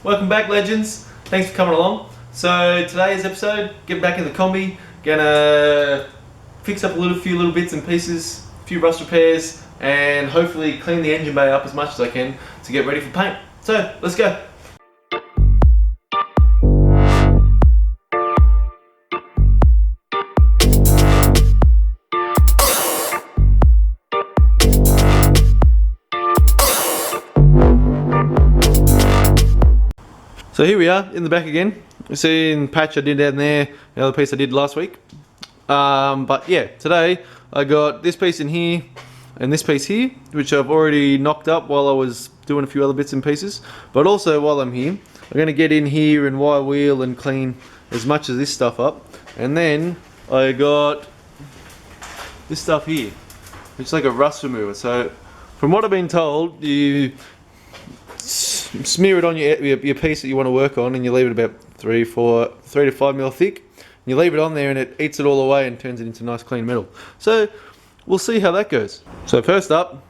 Welcome back, legends. Thanks for coming along. So today's episode, get back in the combi. Gonna fix up a few little bits and pieces, a few rust repairs, and hopefully clean the engine bay up as much as I can to get ready for paint. So let's go. So here we are in the back again. You see in patch I did down there, the other piece I did last week. But yeah, today I got this piece in here and this piece here, which I've already knocked up while I was doing a few other bits and pieces. But also while I'm here, I'm going to get in here and wire wheel and clean as much of this stuff up. And then I got this stuff here, which is like a rust remover. So from what I've been told, you smear it on your piece that you want to work on, and you leave it about 3 to 5 mil thick. And you leave it on there and it eats it all away and turns it into nice clean metal. So we'll see how that goes. So first up,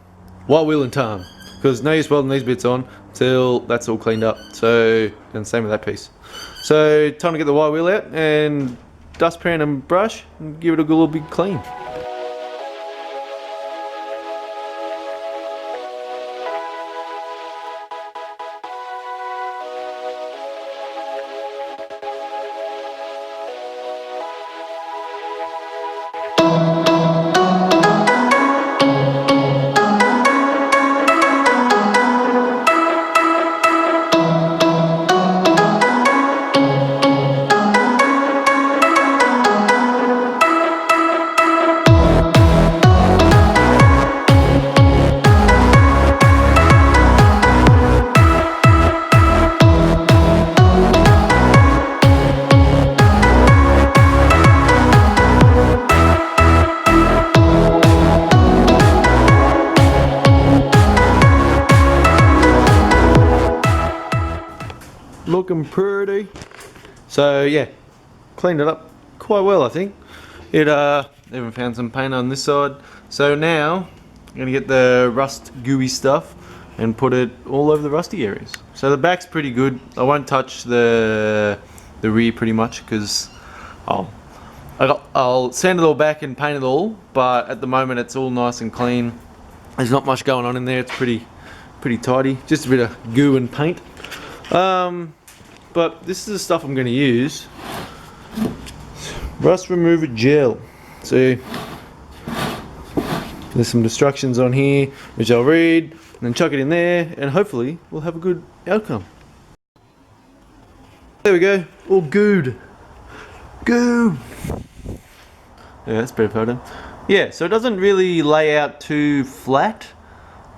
wire wheel and tarm, because no use welding these bits on till that's all cleaned up. So, and same with that piece. So time to get the wire wheel out and dustpan and brush and give it a good little big clean. Looking pretty. So yeah, cleaned it up quite well, I think. It even found some paint on this side. So now I'm gonna get the rust gooey stuff and put it all over the rusty areas. So the back's pretty good. I won't touch the rear pretty much because I'll sand it all back and paint it all, but at the moment it's all nice and clean. There's not much going on in there. It's pretty tidy. Just a bit of goo and paint. But this is the stuff I'm going to use. Rust remover gel. So there's some instructions on here which I'll read and then chuck it in there, and hopefully we'll have a good outcome. There we go, all gooed. Goo! Yeah, that's better photo. Yeah, so it doesn't really lay out too flat,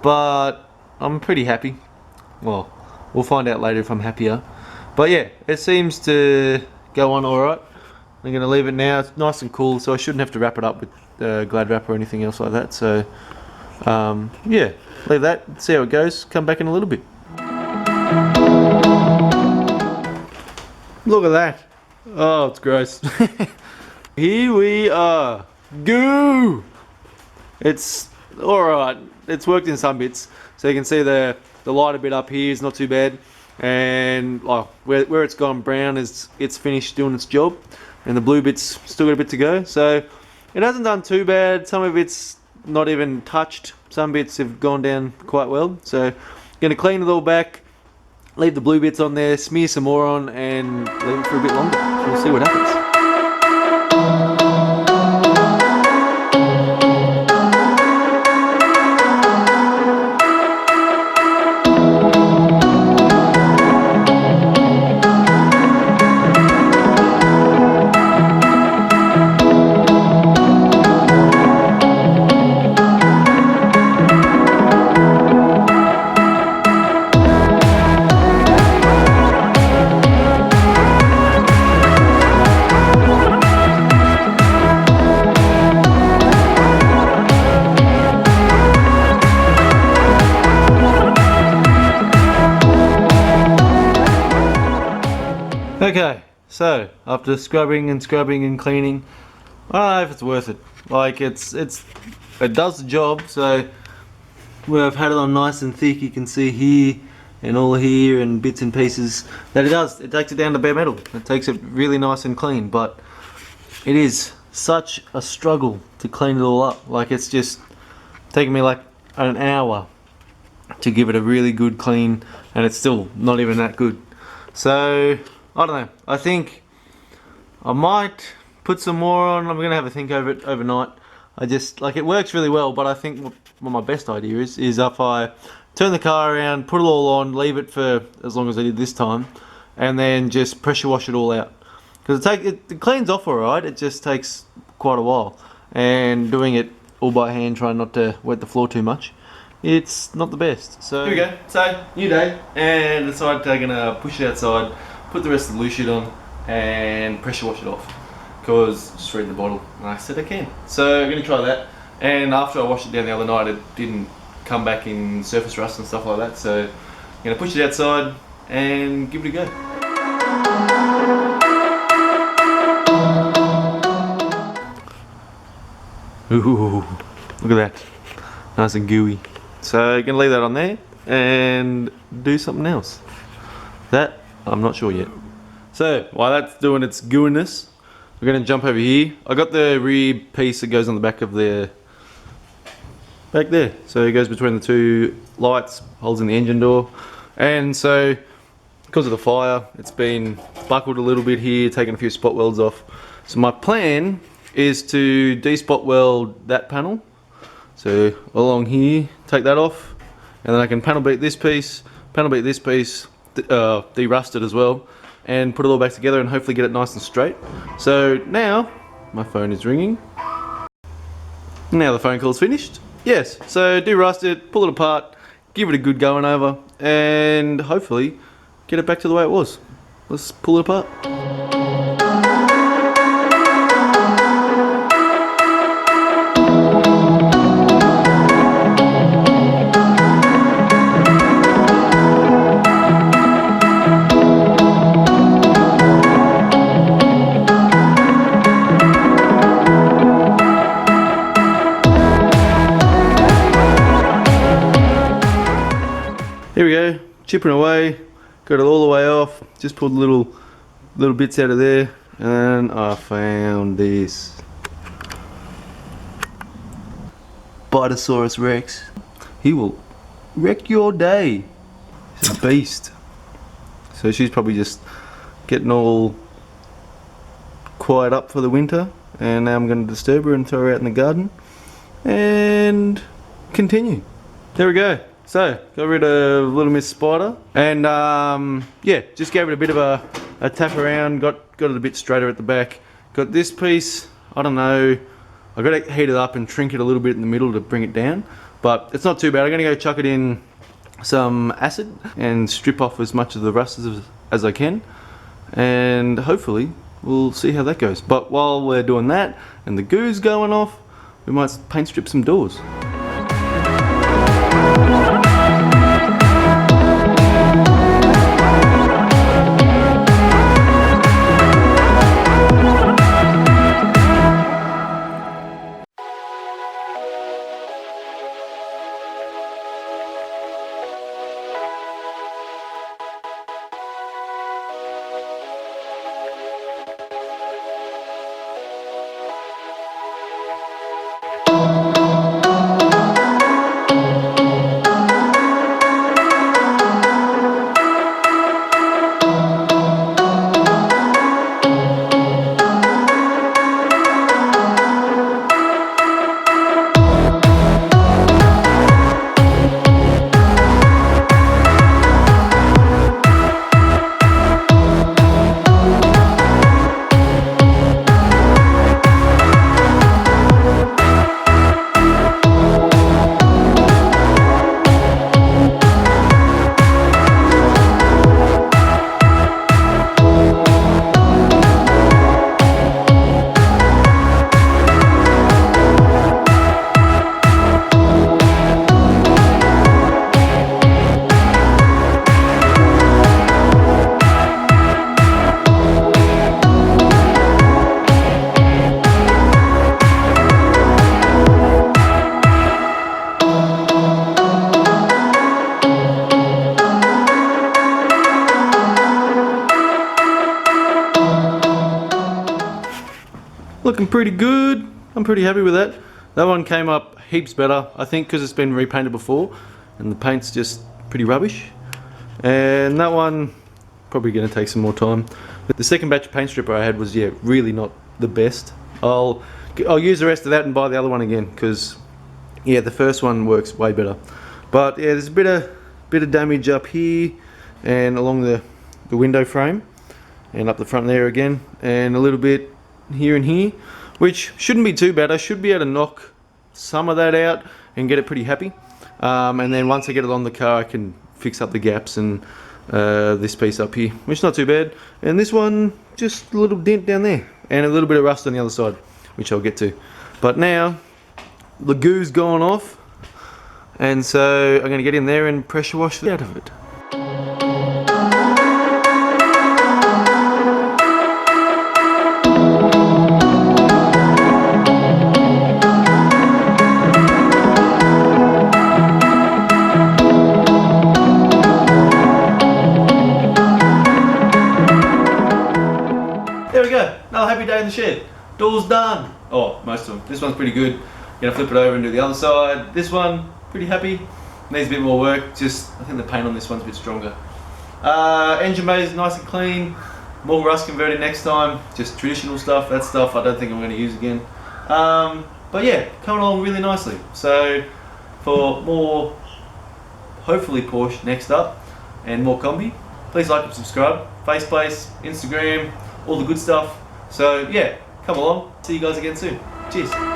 but I'm pretty happy. Well, we'll find out later if I'm happier. But yeah, it seems to go on alright. I'm going to leave it now. It's nice and cool, so I shouldn't have to wrap it up with Glad wrap or anything else like that. So yeah, leave that, see how it goes, come back in a little bit. Look at that. Oh, it's gross. Here we are. Goo! It's alright. It's worked in some bits. So you can see the lighter bit up here is not too bad. And where it's gone brown is it's finished doing its job, and the blue bit's still got a bit to go. So it hasn't done too bad. Some of it's not even touched. Some bits have gone down quite well. So gonna clean it all back, leave the blue bits on there, smear some more on, and leave it for a bit longer. We'll see what happens. Okay, so after scrubbing and cleaning, I don't know if it's worth it. Like it does the job. So where I've had it on nice and thick, you can see here and all here and bits and pieces that it does. It takes it down to bare metal. It takes it really nice and clean, but it is such a struggle to clean it all up. Like, it's just taking me like an hour to give it a really good clean, and it's still not even that good. So I don't know, I think I might put some more on. I'm gonna have a think over it overnight. I just, like, it works really well, but I think what my best idea is if I turn the car around, put it all on, leave it for as long as I did this time, and then just pressure wash it all out. Because it cleans off alright, it just takes quite a while. And doing it all by hand, trying not to wet the floor too much, it's not the best. So here we go. So, new day, and decided I'm gonna push it outside, put the rest of the loose shit on, and pressure wash it off. Because just read the bottle, and I said I can. So I'm gonna try that. And after I washed it down the other night, it didn't come back in surface rust and stuff like that. So I'm gonna push it outside and give it a go. Ooh, look at that, nice and gooey. So I'm gonna leave that on there and do something else. That I'm not sure yet. So while that's doing its gooiness, we're gonna jump over here. I got the rear piece that goes on the back of the back there. So it goes between the two lights, holds in the engine door. And so because of the fire, it's been buckled a little bit here, taking a few spot welds off. So my plan is to de-spot weld that panel. So along here, take that off, and then I can panel beat this piece, de-rust it as well, and put it all back together and hopefully get it nice and straight. So now, my phone is ringing. Now the phone call's finished. Yes, so de-rust it, pull it apart, give it a good going over, and hopefully get it back to the way it was. Let's pull it apart. Here we go, chipping away, got it all the way off, just pulled little bits out of there, and I found this. Bitosaurus Rex. He will wreck your day. He's a beast. So she's probably just getting all quiet up for the winter, and now I'm going to disturb her and throw her out in the garden and continue. There we go. So, got rid of Little Miss Spider, and yeah, just gave it a bit of a tap around, got it a bit straighter at the back. Got this piece, I don't know, I got to heat it up and shrink it a little bit in the middle to bring it down, but it's not too bad. I'm going to go chuck it in some acid and strip off as much of the rust as I can, and hopefully we'll see how that goes. But while we're doing that and the goo's going off, we might paint strip some doors. looking pretty good. I'm pretty happy with that. That one came up heaps better, I think, because it's been repainted before and the paint's just pretty rubbish. And that one probably going to take some more time. But the second batch of paint stripper I had was, yeah, really not the best. I'll use the rest of that and buy the other one again, because yeah, the first one works way better. But yeah, there's a bit of damage up here and along the window frame and up the front there again, and a little bit here and here, which shouldn't be too bad. I should be able to knock some of that out and get it pretty happy. And then once I get it on the car, I can fix up the gaps and this piece up here, which is not too bad. And this one, just a little dent down there and a little bit of rust on the other side, which I'll get to. But now the goo's gone off, and so I'm going to get in there and pressure wash the out of it. There we go, another happy day in the shed. Door's done. Oh, most of them. This one's pretty good. Gonna flip it over and do the other side. This one, pretty happy. Needs a bit more work. Just, I think the paint on this one's a bit stronger. Engine bay is nice and clean. More rust converted next time. Just traditional stuff. That stuff I don't think I'm going to use again. But yeah, coming along really nicely. So for more, hopefully Porsche next up and more Kombi, please like and subscribe. Faceplace, Instagram, all the good stuff. So yeah, come along. See you guys again soon. Cheers.